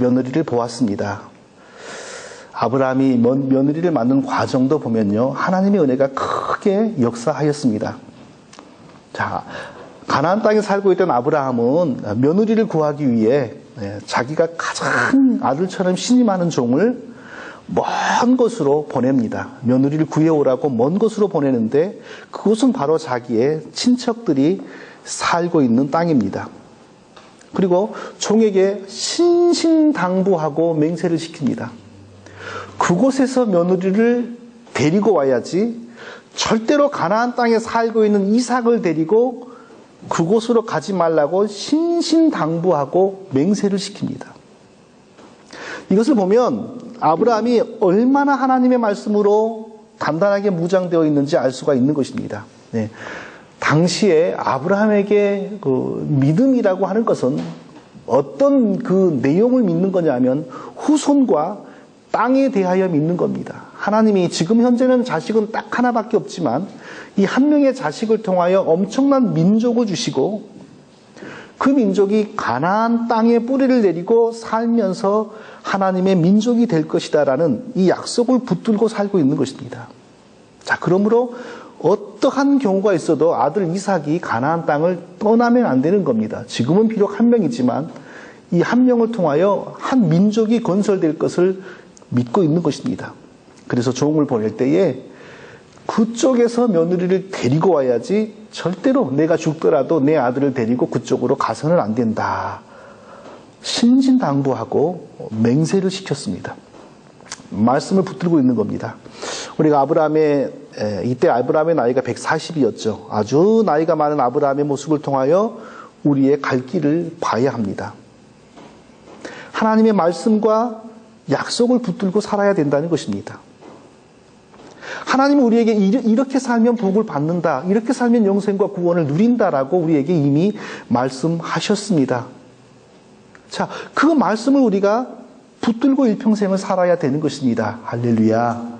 며느리를 보았습니다. 아브라함이 며느리를 만든 과정도 보면요, 하나님의 은혜가 크게 역사하였습니다. 자, 가나안 땅에 살고 있던 아브라함은 며느리를 구하기 위해 자기가 가장 아들처럼 신이 많은 종을 먼 곳으로 보냅니다. 며느리를 구해오라고 먼 곳으로 보내는데 그곳은 바로 자기의 친척들이 살고 있는 땅입니다. 그리고 종에게 신신당부하고 맹세를 시킵니다. 그곳에서 며느리를 데리고 와야지 절대로 가나안 땅에 살고 있는 이삭을 데리고 그곳으로 가지 말라고 신신당부하고 맹세를 시킵니다. 이것을 보면 아브라함이 얼마나 하나님의 말씀으로 단단하게 무장되어 있는지 알 수가 있는 것입니다. 네. 당시에 아브라함에게 그 믿음이라고 하는 것은 어떤 그 내용을 믿는 거냐면 후손과 땅에 대하여 믿는 겁니다. 하나님이 지금 현재는 자식은 딱 하나밖에 없지만 이 한 명의 자식을 통하여 엄청난 민족을 주시고 그 민족이 가나안 땅에 뿌리를 내리고 살면서 하나님의 민족이 될 것이다라는 이 약속을 붙들고 살고 있는 것입니다. 자, 그러므로 어떠한 경우가 있어도 아들 이삭이 가나안 땅을 떠나면 안 되는 겁니다. 지금은 비록 한 명이지만 이 한 명을 통하여 한 민족이 건설될 것을 믿고 있는 것입니다. 그래서 종을 보낼 때에 그쪽에서 며느리를 데리고 와야지 절대로 내가 죽더라도 내 아들을 데리고 그쪽으로 가서는 안 된다. 신신당부하고 맹세를 시켰습니다. 말씀을 붙들고 있는 겁니다. 우리가 이때 아브라함의 나이가 140이었죠. 아주 나이가 많은 아브라함의 모습을 통하여 우리의 갈 길을 봐야 합니다. 하나님의 말씀과 약속을 붙들고 살아야 된다는 것입니다. 하나님은 우리에게 이렇게 살면 복을 받는다, 이렇게 살면 영생과 구원을 누린다라고 우리에게 이미 말씀하셨습니다. 자, 그 말씀을 우리가 붙들고 일평생을 살아야 되는 것입니다. 할렐루야.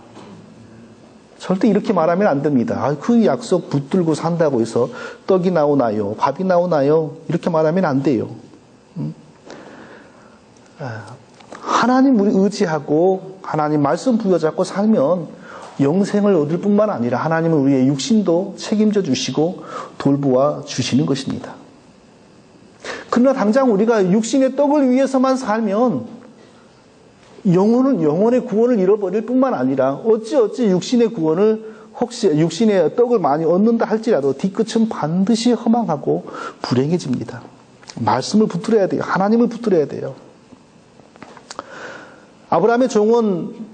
절대 이렇게 말하면 안 됩니다. 그 약속 붙들고 산다고 해서 떡이 나오나요? 밥이 나오나요? 이렇게 말하면 안 돼요. 하나님 우리 의지하고 하나님 말씀 부여잡고 살면 영생을 얻을 뿐만 아니라 하나님은 우리의 육신도 책임져 주시고 돌보아 주시는 것입니다. 그러나 당장 우리가 육신의 떡을 위해서만 살면 영혼의 구원을 잃어버릴 뿐만 아니라 어찌 육신의 구원을 혹시 육신의 떡을 많이 얻는다 할지라도 뒤끝은 반드시 허망하고 불행해집니다. 말씀을 붙들어야 돼요. 하나님을 붙들어야 돼요. 아브라함의 종은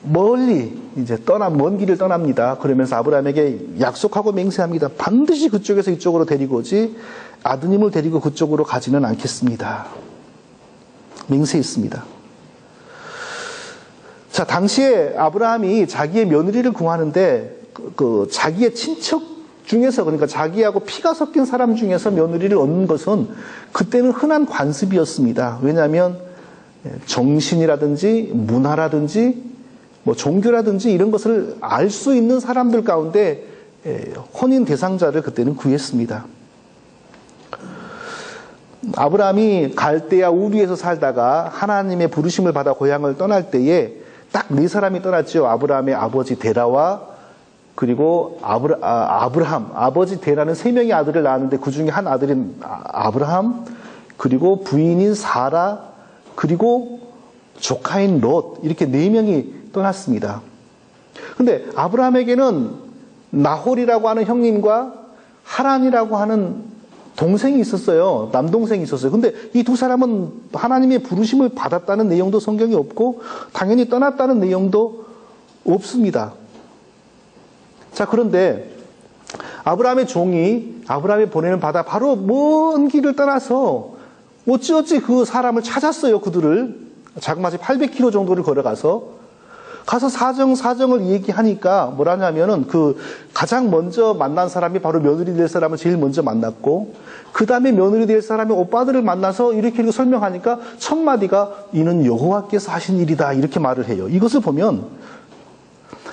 멀리 이제 먼 길을 떠납니다. 그러면서 아브라함에게 약속하고 맹세합니다. 반드시 그쪽에서 이쪽으로 데리고 오지 아드님을 데리고 그쪽으로 가지는 않겠습니다. 맹세했습니다. 자, 당시에 아브라함이 자기의 며느리를 구하는데 자기의 친척 중에서, 그러니까 자기하고 피가 섞인 사람 중에서 며느리를 얻는 것은 그때는 흔한 관습이었습니다. 왜냐하면 정신이라든지 문화라든지 종교라든지 이런 것을 알 수 있는 사람들 가운데 혼인 대상자를 그때는 구했습니다. 아브라함이 갈대아 우르에서 살다가 하나님의 부르심을 받아 고향을 떠날 때에 딱 네 사람이 떠났죠. 아브라함의 아버지 데라와 그리고 아브라함, 아버지 데라는 세 명의 아들을 낳았는데 그 중에 한 아들인 아브라함, 그리고 부인인 사라, 그리고 조카인 롯, 이렇게 네 명이 떠났습니다. 근데 아브라함에게는 나홀이라고 하는 형님과 하란이라고 하는 동생이 있었어요. 남동생이 있었어요. 근데 이 두 사람은 하나님의 부르심을 받았다는 내용도 성경에 없고 당연히 떠났다는 내용도 없습니다. 자, 그런데 아브라함의 종이 아브라함이 보내는 바다 바로 먼 길을 떠나서 어찌 그 사람을 찾았어요. 그들을 자그마치 800km 정도를 걸어가서 사정을 얘기하니까 뭐라냐면은 가장 먼저 만난 사람이 바로 며느리 될 사람을 제일 먼저 만났고, 그 다음에 며느리 될 사람이 오빠들을 만나서 이렇게 설명하니까 첫 마디가 이는 여호와께서 하신 일이다, 이렇게 말을 해요. 이것을 보면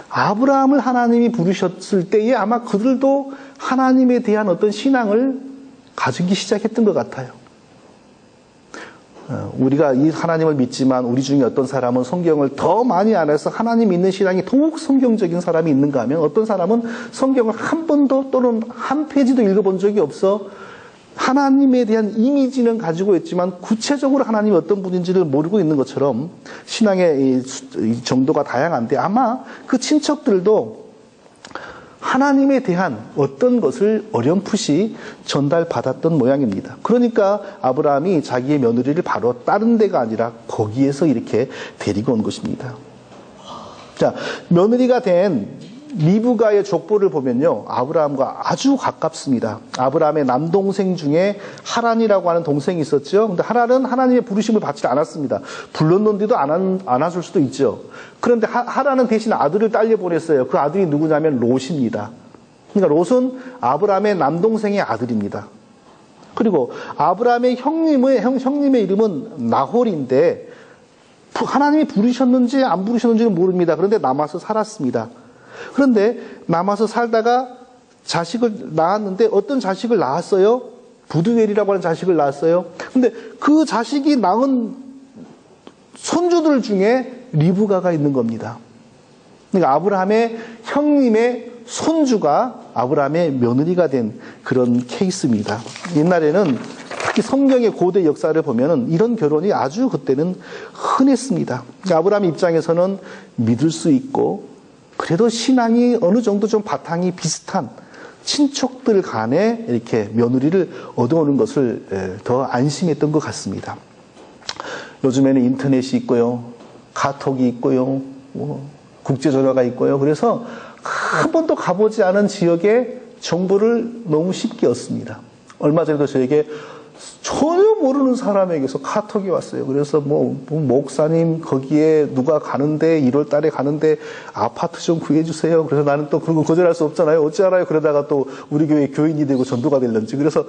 아브라함을 하나님이 부르셨을 때에 아마 그들도 하나님에 대한 어떤 신앙을 가지기 시작했던 것 같아요. 우리가 이 하나님을 믿지만 우리 중에 어떤 사람은 성경을 더 많이 알아서 하나님 믿는 신앙이 더욱 성경적인 사람이 있는가 하면 어떤 사람은 성경을 한 번도 또는 한 페이지도 읽어본 적이 없어 하나님에 대한 이미지는 가지고 있지만 구체적으로 하나님이 어떤 분인지를 모르고 있는 것처럼 신앙의 이 정도가 다양한데 아마 그 친척들도 하나님에 대한 어떤 것을 어렴풋이 전달받았던 모양입니다. 그러니까 아브라함이 자기의 며느리를 바로 다른 데가 아니라 거기에서 이렇게 데리고 온 것입니다. 자, 며느리가 된 리브가의 족보를 보면요, 아브라함과 아주 가깝습니다. 아브라함의 남동생 중에 하란이라고 하는 동생이 있었죠. 근데 하란은 하나님의 부르심을 받지 않았습니다. 불렀는데도 안아줄 수도 있죠. 그런데 하란은 대신 아들을 딸려 보냈어요. 그 아들이 누구냐면 롯입니다. 그러니까 롯은 아브라함의 남동생의 아들입니다. 그리고 아브라함의 형님의 이름은 나홀인데 하나님이 부르셨는지 안 부르셨는지는 모릅니다. 그런데 남아서 살았습니다. 그런데 남아서 살다가 자식을 낳았는데 어떤 자식을 낳았어요? 부두엘이라고 하는 자식을 낳았어요. 근데 그 자식이 낳은 손주들 중에 리브가가 있는 겁니다. 그러니까 아브라함의 형님의 손주가 아브라함의 며느리가 된 그런 케이스입니다. 옛날에는 특히 성경의 고대 역사를 보면은 이런 결혼이 아주 그때는 흔했습니다. 그러니까 아브라함 입장에서는 믿을 수 있고 그래도 신앙이 어느 정도 좀 바탕이 비슷한 친척들 간에 이렇게 며느리를 얻어오는 것을 더 안심했던 것 같습니다. 요즘에는 인터넷이 있고요, 카톡이 있고요, 국제전화가 있고요. 그래서 한 번도 가보지 않은 지역에 정보를 너무 쉽게 얻습니다. 얼마 전에도 저에게 전혀 모르는 사람에게서 카톡이 왔어요. 그래서 목사님 거기에 누가 가는데 1월 달에 가는데 아파트 좀 구해주세요. 그래서 나는 또 그런 거 거절할 수 없잖아요. 어찌 알아요? 그러다가 또 우리 교회 교인이 되고 전도가 될런지. 그래서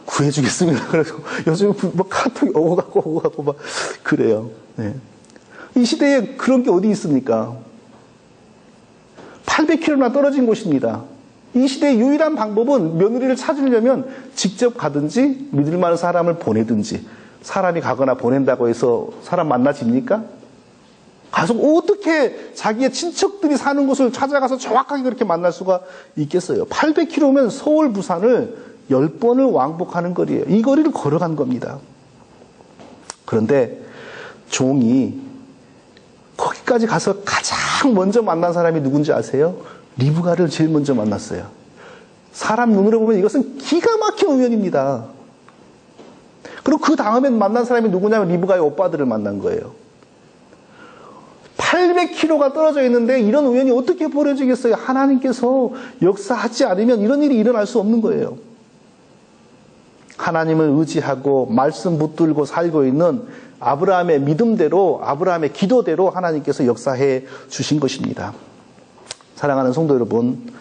구해주겠습니다. 그래서 요즘 카톡이 오고 가고 막 그래요. 네. 이 시대에 그런 게 어디 있습니까? 800km나 떨어진 곳입니다. 이 시대의 유일한 방법은 며느리를 찾으려면 직접 가든지 믿을 만한 사람을 보내든지, 사람이 가거나 보낸다고 해서 사람 만나집니까? 가서 어떻게 자기의 친척들이 사는 곳을 찾아가서 정확하게 그렇게 만날 수가 있겠어요? 800km면 서울, 부산을 10번을 왕복하는 거리예요. 이 거리를 걸어간 겁니다. 그런데 종이 거기까지 가서 가장 먼저 만난 사람이 누군지 아세요? 리브가를 제일 먼저 만났어요. 사람 눈으로 보면 이것은 기가 막힌 우연입니다. 그리고 그 다음에 만난 사람이 누구냐면 리브가의 오빠들을 만난 거예요. 800km가 떨어져 있는데 이런 우연이 어떻게 벌어지겠어요? 하나님께서 역사하지 않으면 이런 일이 일어날 수 없는 거예요. 하나님을 의지하고 말씀 붙들고 살고 있는 아브라함의 믿음대로, 아브라함의 기도대로 하나님께서 역사해 주신 것입니다. 사랑하는 성도 여러분,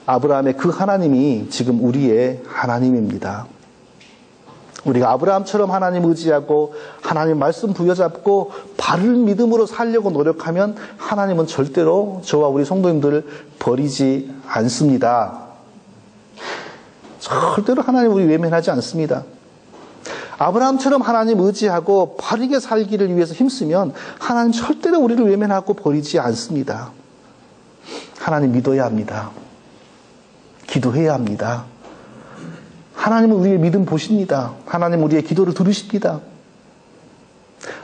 아브라함의 그 하나님이 지금 우리의 하나님입니다. 우리가 아브라함처럼 하나님 의지하고 하나님 말씀 부여잡고 바른 믿음으로 살려고 노력하면 하나님은 절대로 저와 우리 성도님들을 버리지 않습니다. 절대로 하나님 우리 외면하지 않습니다. 아브라함처럼 하나님 의지하고 바르게 살기를 위해서 힘쓰면 하나님 절대로 우리를 외면하고 버리지 않습니다. 하나님 믿어야 합니다. 기도해야 합니다. 하나님은 우리의 믿음 보십니다. 하나님은 우리의 기도를 들으십니다.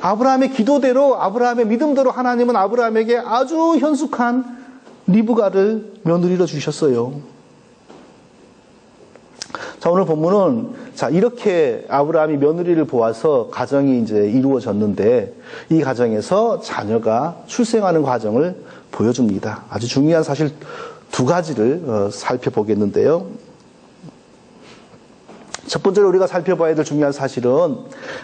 아브라함의 기도대로, 아브라함의 믿음대로 하나님은 아브라함에게 아주 현숙한 리브가를 며느리로 주셨어요. 자, 오늘 본문은 이렇게 아브라함이 며느리를 보아서 가정이 이제 이루어졌는데 이 가정에서 자녀가 출생하는 과정을 보여줍니다. 아주 중요한 사실 두 가지를 살펴보겠는데요. 첫 번째로 우리가 살펴봐야 될 중요한 사실은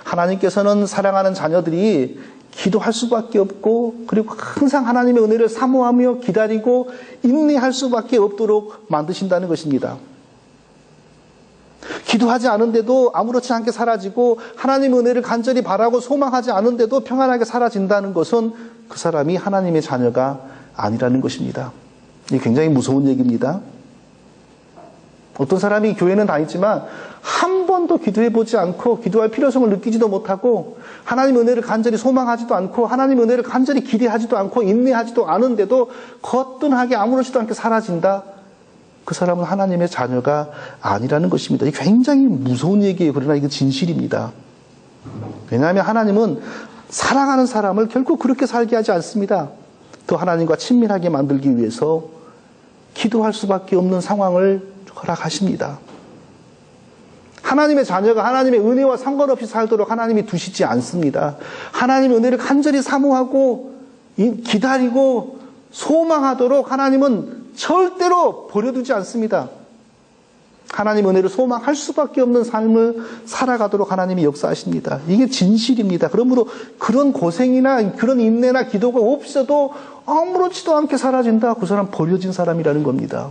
하나님께서는 사랑하는 자녀들이 기도할 수밖에 없고 그리고 항상 하나님의 은혜를 사모하며 기다리고 인내할 수밖에 없도록 만드신다는 것입니다. 기도하지 않은데도 아무렇지 않게 사라지고 하나님의 은혜를 간절히 바라고 소망하지 않은데도 평안하게 사라진다는 것은 그 사람이 하나님의 자녀가 아니라는 것입니다. 이게 굉장히 무서운 얘기입니다. 어떤 사람이 교회는 다니지만 한 번도 기도해보지 않고 기도할 필요성을 느끼지도 못하고 하나님의 은혜를 간절히 소망하지도 않고 하나님의 은혜를 간절히 기대하지도 않고 인내하지도 않은데도 거뜬하게 아무렇지도 않게 사라진다. 그 사람은 하나님의 자녀가 아니라는 것입니다. 이게 굉장히 무서운 얘기예요. 그러나 이건 진실입니다. 왜냐하면 하나님은 사랑하는 사람을 결코 그렇게 살게 하지 않습니다. 더 하나님과 친밀하게 만들기 위해서 기도할 수밖에 없는 상황을 허락하십니다. 하나님의 자녀가 하나님의 은혜와 상관없이 살도록 하나님이 두시지 않습니다. 하나님의 은혜를 간절히 사모하고 기다리고 소망하도록 하나님은 절대로 버려두지 않습니다. 하나님의 은혜를 소망할 수밖에 없는 삶을 살아가도록 하나님이 역사하십니다. 이게 진실입니다. 그러므로 그런 고생이나 그런 인내나 기도가 없어도 아무렇지도 않게 사라진다. 그 사람 버려진 사람이라는 겁니다.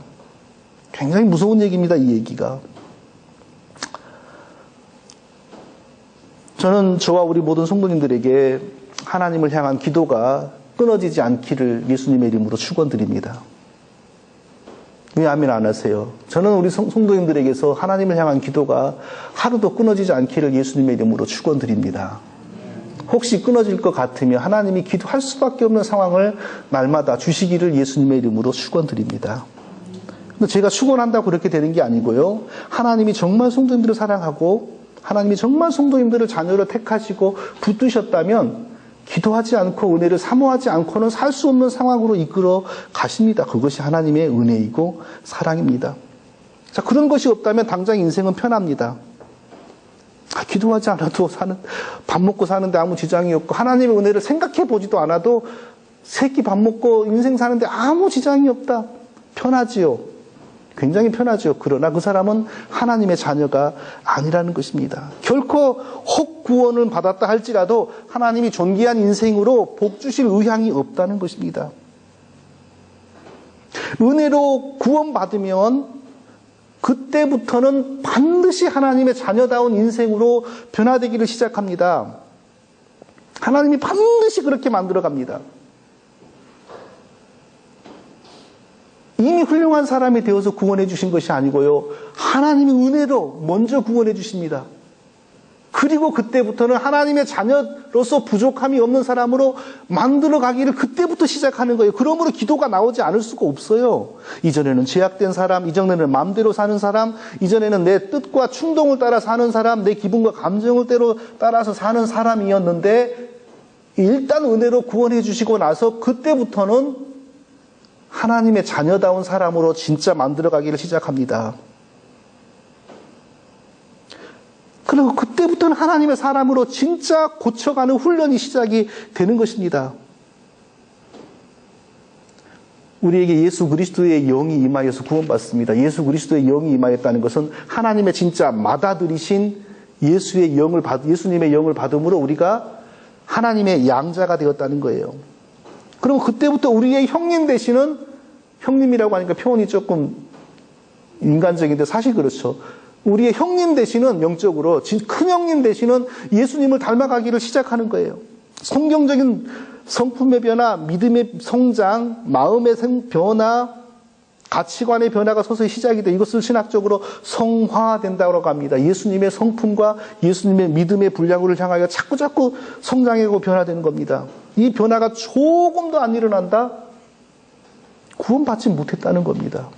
굉장히 무서운 얘기입니다. 이 얘기가. 저는 저와 우리 모든 성도님들에게 하나님을 향한 기도가 끊어지지 않기를 예수님의 이름으로 축원드립니다. 왜 아멘 안 하세요? 저는 우리 성도님들에게서 하나님을 향한 기도가 하루도 끊어지지 않기를 예수님의 이름으로 축원드립니다. 혹시 끊어질 것 같으면 하나님이 기도할 수밖에 없는 상황을 날마다 주시기를 예수님의 이름으로 축원드립니다. 근데 제가 축원한다고 그렇게 되는 게 아니고요. 하나님이 정말 성도님들을 사랑하고 하나님이 정말 성도님들을 자녀로 택하시고 붙드셨다면 기도하지 않고 은혜를 사모하지 않고는 살 수 없는 상황으로 이끌어 가십니다. 그것이 하나님의 은혜이고 사랑입니다. 자, 그런 것이 없다면 당장 인생은 편합니다. 기도하지 않아도 밥 먹고 사는데 아무 지장이 없고 하나님의 은혜를 생각해 보지도 않아도 새끼 밥 먹고 인생 사는데 아무 지장이 없다. 편하지요. 굉장히 편하죠. 그러나 그 사람은 하나님의 자녀가 아니라는 것입니다. 결코 혹 구원을 받았다 할지라도 하나님이 존귀한 인생으로 복 주실 의향이 없다는 것입니다. 은혜로 구원받으면 그때부터는 반드시 하나님의 자녀다운 인생으로 변화되기를 시작합니다. 하나님이 반드시 그렇게 만들어 갑니다. 이미 훌륭한 사람이 되어서 구원해 주신 것이 아니고요. 하나님의 은혜로 먼저 구원해 주십니다. 그리고 그때부터는 하나님의 자녀로서 부족함이 없는 사람으로 만들어 가기를 그때부터 시작하는 거예요. 그러므로 기도가 나오지 않을 수가 없어요. 이전에는 제약된 사람, 이전에는 마음대로 사는 사람, 이전에는 내 뜻과 충동을 따라 사는 사람, 내 기분과 감정을 따라서 사는 사람이었는데 일단 은혜로 구원해 주시고 나서 그때부터는 하나님의 자녀다운 사람으로 진짜 만들어가기를 시작합니다. 그리고 그때부터는 하나님의 사람으로 진짜 고쳐가는 훈련이 시작이 되는 것입니다. 우리에게 예수 그리스도의 영이 임하여서 구원받습니다. 예수 그리스도의 영이 임하였다는 것은 하나님의 진짜 맏아들이신 예수님의 영을 받음으로 우리가 하나님의 양자가 되었다는 거예요. 그럼 그때부터 우리의 형님 되시는, 형님이라고 하니까 표현이 조금 인간적인데 사실 그렇죠. 우리의 형님 되시는, 영적으로 큰 형님 되시는 예수님을 닮아가기를 시작하는 거예요. 성경적인 성품의 변화, 믿음의 성장, 마음의 변화, 가치관의 변화가 서서히 시작이 돼. 이것을 신학적으로 성화된다고 합니다. 예수님의 성품과 예수님의 믿음의 분량을 향하여 자꾸자꾸 성장하고 변화되는 겁니다. 이 변화가 조금도 안 일어난다? 구원받지 못했다는 겁니다.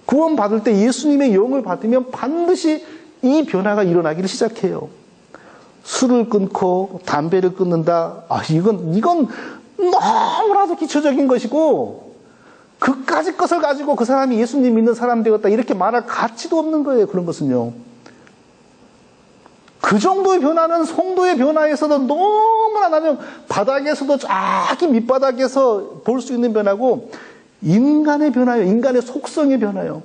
구원받을 때 예수님의 영을 받으면 반드시 이 변화가 일어나기를 시작해요. 술을 끊고 담배를 끊는다. 이건 너무나도 기초적인 것이고 그까짓 것을 가지고 그 사람이 예수님 믿는 사람 되었다 이렇게 말할 가치도 없는 거예요. 그런 것은요. 그 정도의 변화는 성도의 변화에서도 너무나 나는 바닥에서도 저기 밑바닥에서 볼 수 있는 변화고 인간의 변화요. 인간의 속성의 변화요.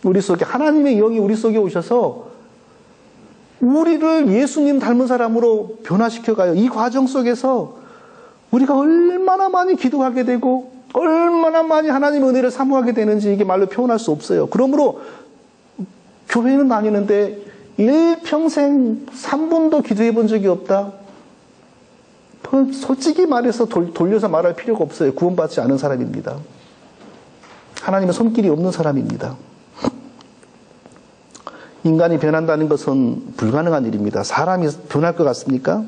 우리 속에 하나님의 영이 우리 속에 오셔서 우리를 예수님 닮은 사람으로 변화시켜가요. 이 과정 속에서 우리가 얼마나 많이 기도하게 되고 얼마나 많이 하나님의 은혜를 사모하게 되는지 이게 말로 표현할 수 없어요. 그러므로 교회는 다니는데 일평생 3분도 기도해 본 적이 없다? 솔직히 말해서 돌려서 말할 필요가 없어요. 구원받지 않은 사람입니다. 하나님의 손길이 없는 사람입니다. 인간이 변한다는 것은 불가능한 일입니다. 사람이 변할 것 같습니까?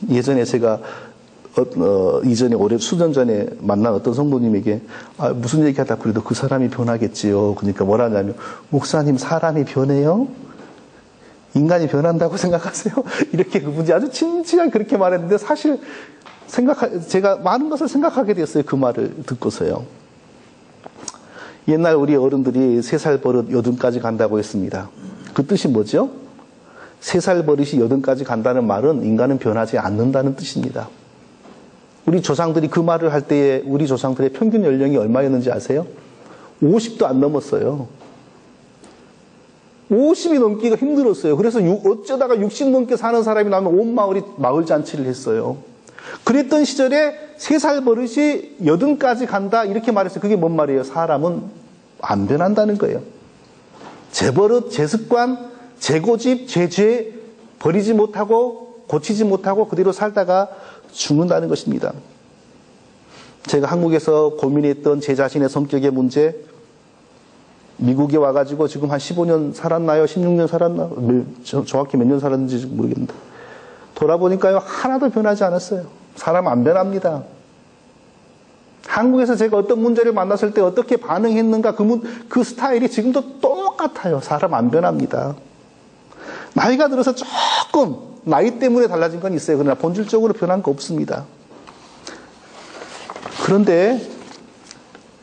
예전에 제가 이전에 오래 수년 전에 만난 어떤 성도님에게 무슨 얘기하다 그래도 그 사람이 변하겠지요. 그러니까 뭐라 하냐면, 목사님 사람이 변해요? 인간이 변한다고 생각하세요? 이렇게 그분이 아주 진지하게 그렇게 말했는데, 사실 제가 많은 것을 생각하게 됐어요. 그 말을 듣고서요. 옛날 우리 어른들이 3살 버릇 80까지 간다고 했습니다. 그 뜻이 뭐죠? 3살 버릇이 80까지 간다는 말은 인간은 변하지 않는다는 뜻입니다. 우리 조상들이 그 말을 할 때에 우리 조상들의 평균 연령이 얼마였는지 아세요? 50도 안 넘었어요. 50이 넘기가 힘들었어요. 그래서 어쩌다가 60 넘게 사는 사람이 나면 온 마을이 마을 잔치를 했어요. 그랬던 시절에 3살 버릇이 80까지 간다 이렇게 말했어요. 그게 뭔 말이에요? 사람은 안 변한다는 거예요. 제 버릇, 제 습관, 제 고집, 제 죄 버리지 못하고 고치지 못하고 그대로 살다가 죽는다는 것입니다. 제가 한국에서 고민했던 제 자신의 성격의 문제, 미국에 와가지고 지금 한 15년 살았나요? 16년 살았나? 정확히 몇 년 살았는지 모르겠는데 돌아보니까요, 하나도 변하지 않았어요. 사람 안 변합니다. 한국에서 제가 어떤 문제를 만났을 때 어떻게 반응했는가, 그 스타일이 지금도 똑같아요. 사람 안 변합니다. 나이가 들어서 조금 나이 때문에 달라진 건 있어요. 그러나 본질적으로 변한 거 없습니다. 그런데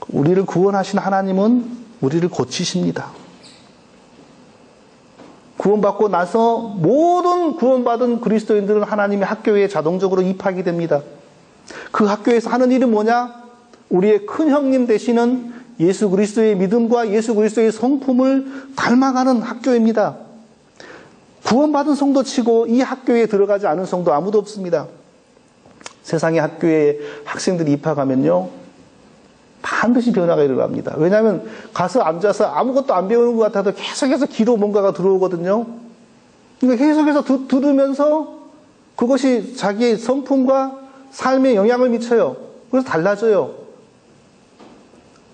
우리를 구원하신 하나님은 우리를 고치십니다. 구원받고 나서 모든 구원받은 그리스도인들은 하나님의 학교에 자동적으로 입학이 됩니다. 그 학교에서 하는 일은 뭐냐? 우리의 큰 형님 되시는 예수 그리스도의 믿음과 예수 그리스도의 성품을 닮아가는 학교입니다. 구원받은 성도 치고 이 학교에 들어가지 않은 성도 아무도 없습니다. 세상의 학교에 학생들이 입학하면요, 반드시 변화가 일어납니다. 왜냐하면 가서 앉아서 아무것도 안 배우는 것 같아도 계속해서 귀로 뭔가가 들어오거든요. 그러니까 계속해서 들으면서 그것이 자기의 성품과 삶에 영향을 미쳐요. 그래서 달라져요.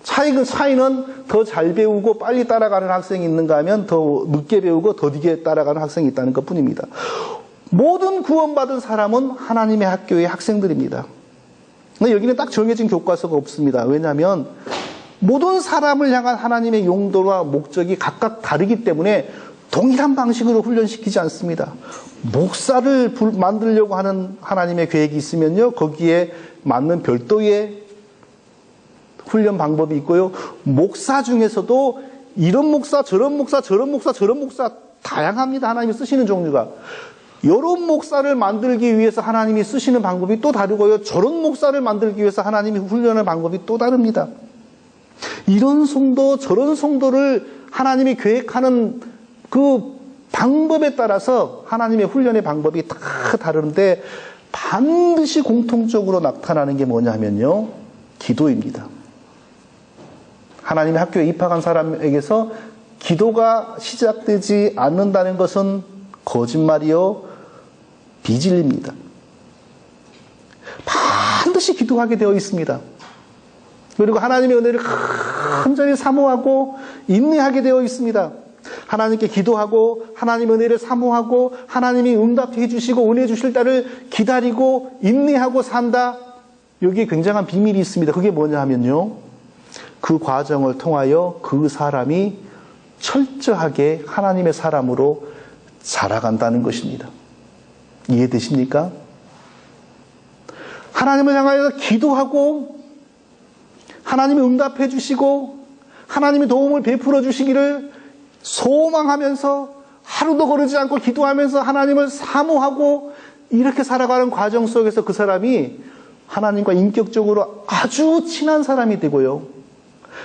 차이는 더 잘 배우고 빨리 따라가는 학생이 있는가 하면 더 늦게 배우고 더 늦게 따라가는 학생이 있다는 것 뿐입니다. 모든 구원받은 사람은 하나님의 학교의 학생들입니다. 근데 여기는 딱 정해진 교과서가 없습니다. 왜냐하면 모든 사람을 향한 하나님의 용도와 목적이 각각 다르기 때문에 동일한 방식으로 훈련시키지 않습니다. 목사를 만들려고 하는 하나님의 계획이 있으면요, 거기에 맞는 별도의 훈련 방법이 있고요. 목사 중에서도 이런 목사, 저런 목사, 저런 목사, 저런 목사 다양합니다. 하나님이 쓰시는 종류가. 이런 목사를 만들기 위해서 하나님이 쓰시는 방법이 또 다르고요. 저런 목사를 만들기 위해서 하나님이 훈련하는 방법이 또 다릅니다. 이런 성도, 저런 성도를 하나님이 계획하는 그 방법에 따라서 하나님의 훈련의 방법이 다 다른데 반드시 공통적으로 나타나는 게 뭐냐면요, 기도입니다. 하나님의 학교에 입학한 사람에게서 기도가 시작되지 않는다는 것은 거짓말이요, 비진리입니다. 반드시 기도하게 되어 있습니다. 그리고 하나님의 은혜를 간절히 사모하고 인내하게 되어 있습니다. 하나님께 기도하고 하나님의 은혜를 사모하고 하나님이 응답해 주시고 은혜 주실 때를 기다리고 인내하고 산다. 여기에 굉장한 비밀이 있습니다. 그게 뭐냐 하면요, 그 과정을 통하여 그 사람이 철저하게 하나님의 사람으로 자라간다는 것입니다. 이해되십니까? 하나님을 향하여 기도하고 하나님이 응답해 주시고 하나님이 도움을 베풀어 주시기를 소망하면서 하루도 거르지 않고 기도하면서 하나님을 사모하고 이렇게 살아가는 과정 속에서 그 사람이 하나님과 인격적으로 아주 친한 사람이 되고요,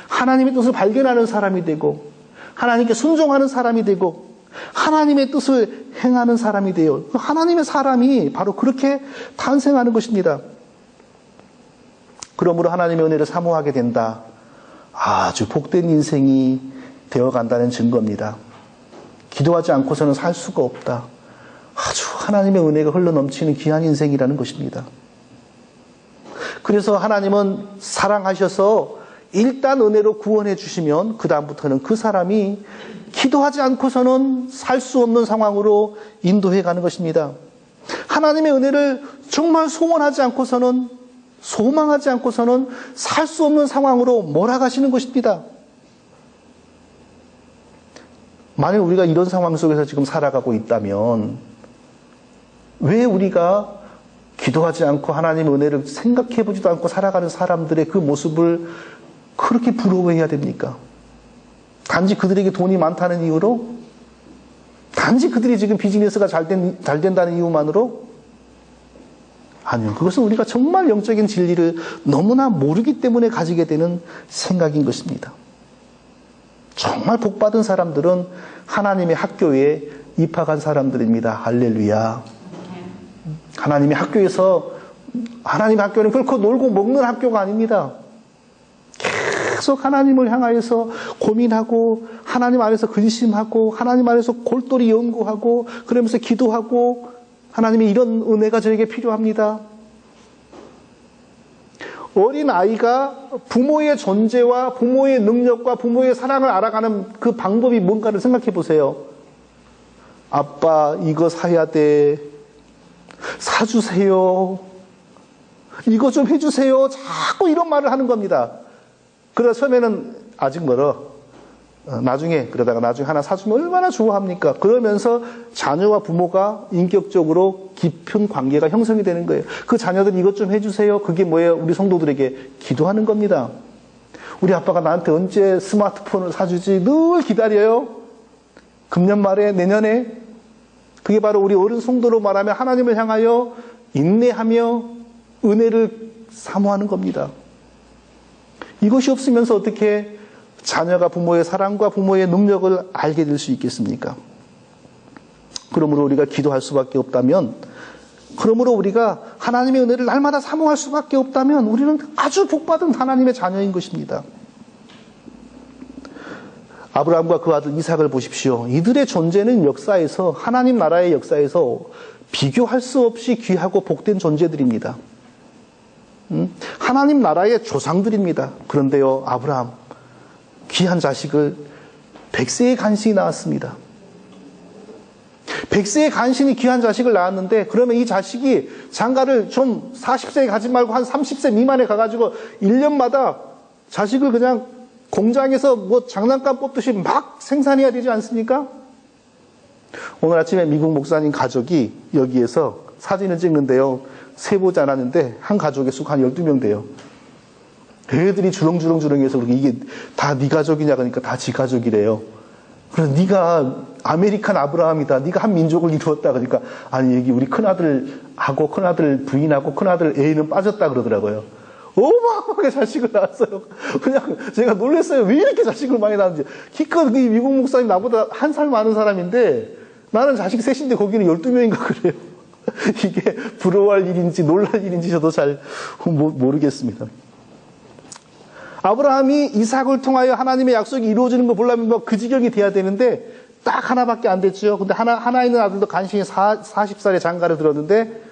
하나님의 뜻을 발견하는 사람이 되고 하나님께 순종하는 사람이 되고 하나님의 뜻을 행하는 사람이 돼요. 하나님의 사람이 바로 그렇게 탄생하는 것입니다. 그러므로 하나님의 은혜를 사모하게 된다. 아주 복된 인생이 되어간다는 증거입니다. 기도하지 않고서는 살 수가 없다. 아주 하나님의 은혜가 흘러넘치는 귀한 인생이라는 것입니다. 그래서 하나님은 사랑하셔서 일단 은혜로 구원해 주시면 그 다음부터는 그 사람이 기도하지 않고서는 살 수 없는 상황으로 인도해 가는 것입니다. 하나님의 은혜를 정말 소원하지 않고서는, 소망하지 않고서는 살 수 없는 상황으로 몰아가시는 것입니다. 만약 우리가 이런 상황 속에서 지금 살아가고 있다면 왜 우리가 기도하지 않고 하나님의 은혜를 생각해보지도 않고 살아가는 사람들의 그 모습을 그렇게 부러워해야 됩니까? 단지 그들에게 돈이 많다는 이유로? 단지 그들이 지금 비즈니스가 잘 된다는 이유만으로? 아니요. 그것은 우리가 정말 영적인 진리를 너무나 모르기 때문에 가지게 되는 생각인 것입니다. 정말 복받은 사람들은 하나님의 학교에 입학한 사람들입니다. 할렐루야. 하나님의 학교에서, 하나님의 학교는 결코 놀고 먹는 학교가 아닙니다. 계속 하나님을 향하여서 고민하고, 하나님 안에서 근심하고, 하나님 안에서 골똘히 연구하고, 그러면서 기도하고, 하나님의 이런 은혜가 저에게 필요합니다. 어린 아이가 부모의 존재와 부모의 능력과 부모의 사랑을 알아가는 그 방법이 뭔가를 생각해 보세요. 아빠, 이거 사야 돼. 사주세요. 이거 좀 해주세요. 자꾸 이런 말을 하는 겁니다. 그래서 처음에는 아직 멀어. 나중에 하나 사주면 얼마나 좋아합니까? 그러면서 자녀와 부모가 인격적으로 깊은 관계가 형성이 되는 거예요. 그 자녀들이 이것 좀 해주세요. 그게 뭐예요? 우리 성도들에게 기도하는 겁니다. 우리 아빠가 나한테 언제 스마트폰을 사주지? 늘 기다려요. 금년 말에, 내년에. 그게 바로 우리 어른 성도로 말하면 하나님을 향하여 인내하며 은혜를 사모하는 겁니다. 이것이 없으면서 어떻게 자녀가 부모의 사랑과 부모의 능력을 알게 될 수 있겠습니까? 그러므로 우리가 기도할 수밖에 없다면, 그러므로 우리가 하나님의 은혜를 날마다 사모할 수밖에 없다면 우리는 아주 복받은 하나님의 자녀인 것입니다. 아브라함과 그 아들 이삭을 보십시오. 이들의 존재는 역사에서, 하나님 나라의 역사에서 비교할 수 없이 귀하고 복된 존재들입니다. 하나님 나라의 조상들입니다. 그런데요, 아브라함, 귀한 자식을 100세의 간신이 낳았습니다. 100세의 간신이 귀한 자식을 낳았는데, 그러면 이 자식이 장가를 좀 40세에 가지 말고 한 30세 미만에 가가지고 1년마다 자식을 그냥 공장에서 뭐 장난감 뽑듯이 막 생산해야 되지 않습니까? 오늘 아침에 미국 목사님 가족이 여기에서 사진을 찍는데요. 세보지 않았는데 한 가족에 쑥 한 12명 돼요. 애들이 주렁주렁해서 이게 다 네 가족이냐 그러니까 다 지 가족이래요. 그래서 네가 아메리칸 아브라함이다. 네가 한 민족을 이루었다. 그러니까 아니 여기 우리 큰아들하고 큰아들 부인하고 큰아들 애는 빠졌다 그러더라고요. 어마어마하게 자식을 낳았어요. 그냥 제가 놀랐어요. 왜 이렇게 자식을 많이 낳았는지. 기껏 이 미국 목사님 나보다 한 살 많은 사람인데 나는 자식 셋인데 거기는 12명인가 그래요. 이게 부러워할 일인지 놀랄 일인지 저도 잘 모르겠습니다. 아브라함이 이삭을 통하여 하나님의 약속이 이루어지는 거 보려면 뭐 그 지경이 돼야 되는데 딱 하나밖에 안 됐죠. 근데 하나 있는 아들도 간신히 40살에 장가를 들었는데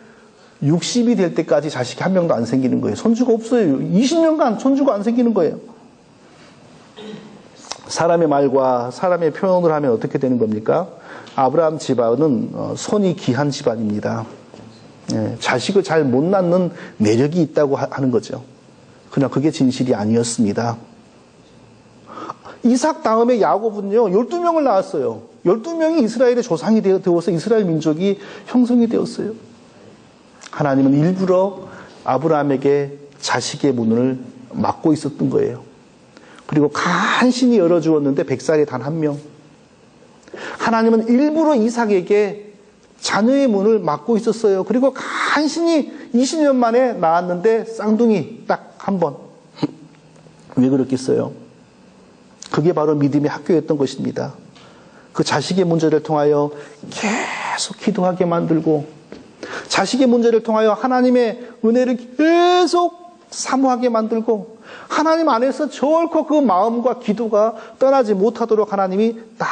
60이 될 때까지 자식이 한 명도 안 생기는 거예요. 손주가 없어요. 20년간 손주가 안 생기는 거예요. 사람의 말과 사람의 표현을 하면 어떻게 되는 겁니까? 아브라함 집안은 손이 귀한 집안입니다. 자식을 잘 못 낳는 내력이 있다고 하는 거죠. 그러나 그게 진실이 아니었습니다. 이삭 다음에 야곱은요, 12명을 낳았어요. 12명이 이스라엘의 조상이 되어서 이스라엘 민족이 형성이 되었어요. 하나님은 일부러 아브라함에게 자식의 문을 막고 있었던 거예요. 그리고 간신히 열어주었는데 100살에 단 한 명. 하나님은 일부러 이삭에게 자녀의 문을 막고 있었어요. 그리고 간신히 20년 만에 낳았는데 쌍둥이 딱 한 번. 왜 그렇겠어요? 그게 바로 믿음의 학교였던 것입니다. 그 자식의 문제를 통하여 계속 기도하게 만들고 자식의 문제를 통하여 하나님의 은혜를 계속 사모하게 만들고 하나님 안에서 절코 그 마음과 기도가 떠나지 못하도록 하나님이 딱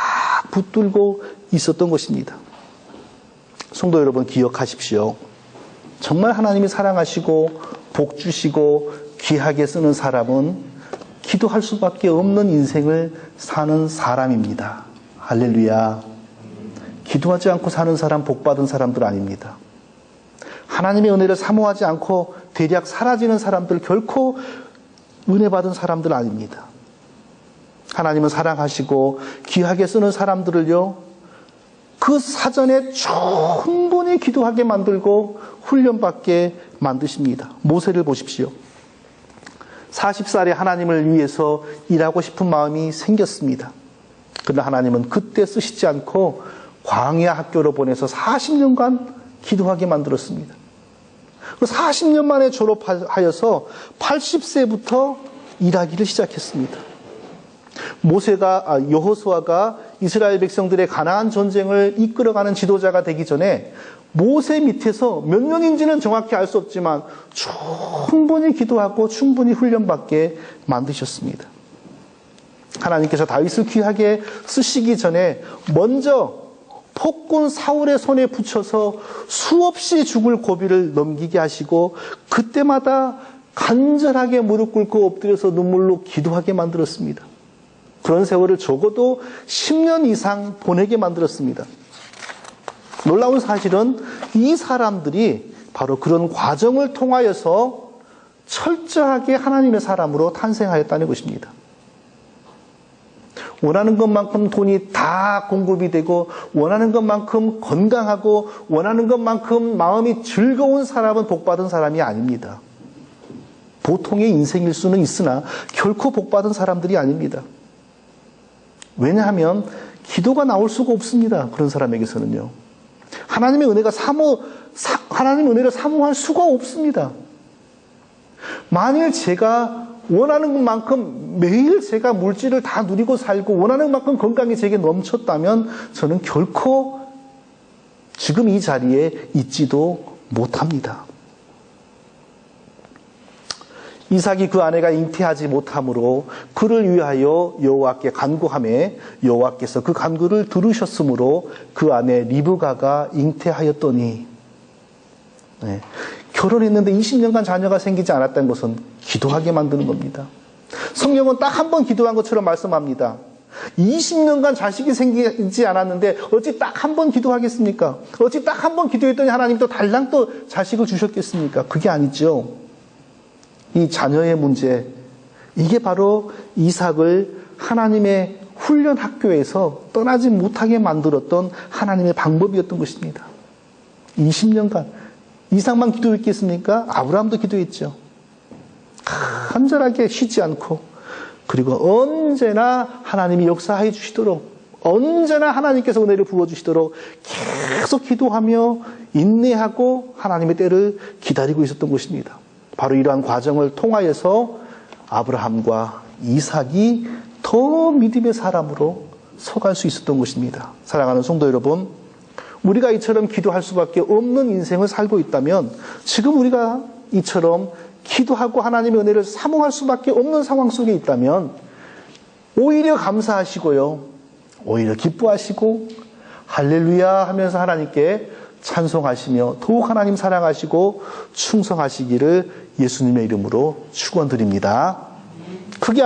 붙들고 있었던 것입니다. 성도 여러분 기억하십시오. 정말 하나님이 사랑하시고 복 주시고 귀하게 쓰는 사람은 기도할 수밖에 없는 인생을 사는 사람입니다. 할렐루야. 기도하지 않고 사는 사람 복 받은 사람들 아닙니다. 하나님의 은혜를 사모하지 않고 대략 사라지는 사람들, 결코 은혜 받은 사람들 아닙니다. 하나님은 사랑하시고 귀하게 쓰는 사람들을요, 그 사전에 충분히 기도하게 만들고 훈련받게 만드십니다. 모세를 보십시오. 40살에 하나님을 위해서 일하고 싶은 마음이 생겼습니다. 그러나 하나님은 그때 쓰시지 않고 광야 학교로 보내서 40년간 기도하게 만들었습니다. 40년 만에 졸업하여서 80세부터 일하기를 시작했습니다. 여호수아가 이스라엘 백성들의 가나안 전쟁을 이끌어가는 지도자가 되기 전에 모세 밑에서 몇 년인지는 정확히 알 수 없지만 충분히 기도하고 충분히 훈련받게 만드셨습니다. 하나님께서 다윗을 귀하게 쓰시기 전에 먼저 폭군 사울의 손에 붙여서 수없이 죽을 고비를 넘기게 하시고 그때마다 간절하게 무릎 꿇고 엎드려서 눈물로 기도하게 만들었습니다. 그런 세월을 적어도 10년 이상 보내게 만들었습니다. 놀라운 사실은 이 사람들이 바로 그런 과정을 통하여서 철저하게 하나님의 사람으로 탄생하였다는 것입니다. 원하는 것만큼 돈이 다 공급이 되고 원하는 것만큼 건강하고 원하는 것만큼 마음이 즐거운 사람은 복받은 사람이 아닙니다. 보통의 인생일 수는 있으나 결코 복받은 사람들이 아닙니다. 왜냐하면 기도가 나올 수가 없습니다. 그런 사람에게서는요. 하나님의 은혜를 사모할 수가 없습니다. 만일 제가 원하는 것만큼 매일 제가 물질을 다 누리고 살고 원하는 만큼 건강이 제게 넘쳤다면 저는 결코 지금 이 자리에 있지도 못합니다. 이삭이 그 아내가 잉태하지 못함으로 그를 위하여 여호와께 간구하매 여호와께서 그 간구를 들으셨으므로 그 아내 리브가가 잉태하였더니, 네, 결혼했는데 20년간 자녀가 생기지 않았다는 것은 기도하게 만드는 겁니다. 성경은 딱 한 번 기도한 것처럼 말씀합니다. 20년간 자식이 생기지 않았는데 어찌 딱 한 번 기도하겠습니까? 어찌 딱 한 번 기도했더니 하나님 또 달랑 또 자식을 주셨겠습니까? 그게 아니죠. 이 자녀의 문제, 이게 바로 이삭을 하나님의 훈련 학교에서 떠나지 못하게 만들었던 하나님의 방법이었던 것입니다. 20년간 이삭만 기도했겠습니까? 아브라함도 기도했죠. 간절하게 쉬지 않고, 그리고 언제나 하나님이 역사해 주시도록, 언제나 하나님께서 은혜를 부어주시도록 계속 기도하며 인내하고 하나님의 때를 기다리고 있었던 것입니다. 바로 이러한 과정을 통하여서 아브라함과 이삭이 더 믿음의 사람으로 서갈 수 있었던 것입니다. 사랑하는 성도 여러분, 우리가 이처럼 기도할 수밖에 없는 인생을 살고 있다면, 지금 우리가 이처럼 기도하고 하나님의 은혜를 사모할 수밖에 없는 상황 속에 있다면 오히려 감사하시고요, 오히려 기뻐하시고 할렐루야 하면서 하나님께 찬송하시며 더욱 하나님 사랑하시고 충성하시기를 예수님의 이름으로 축원드립니다. 크게